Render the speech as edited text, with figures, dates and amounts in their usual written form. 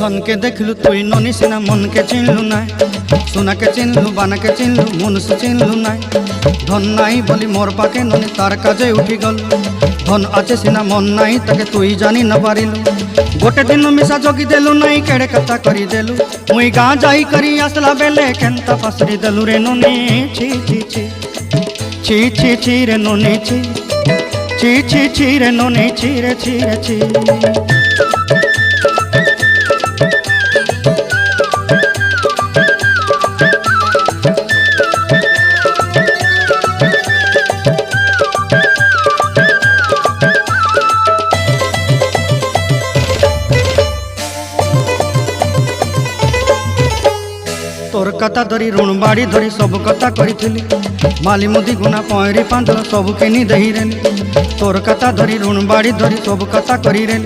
धन के देखलु तुई ननी सिना मन के चिन्हलु ना सोना के चिन्हलु बाना के चिन्हलु मनुष्य चिन्हलु ना धन नाई बोली मोर पाके ननी तार काजे उठी गल धन आचे सिना मन नाई ताके तुई जानी न पारिलु गोटे दिन मिसा जगी देलु नाई केड़े कथा करी देलु मुई गाँ जाई करी आसला बेले केंता फासरी देलु रे ननी छी छी छी छी छी छी रे ननी छी छी छी छी रे ननी छी रे छी रे छी। तोर कथा धरी ऋण बाड़ी धरी सब कथा करी माली मुदी गुना पहरी पांदर सब किनी दही रेली तोर कथा धरी ऋण बाड़ी धरी सब कथा करी रेली।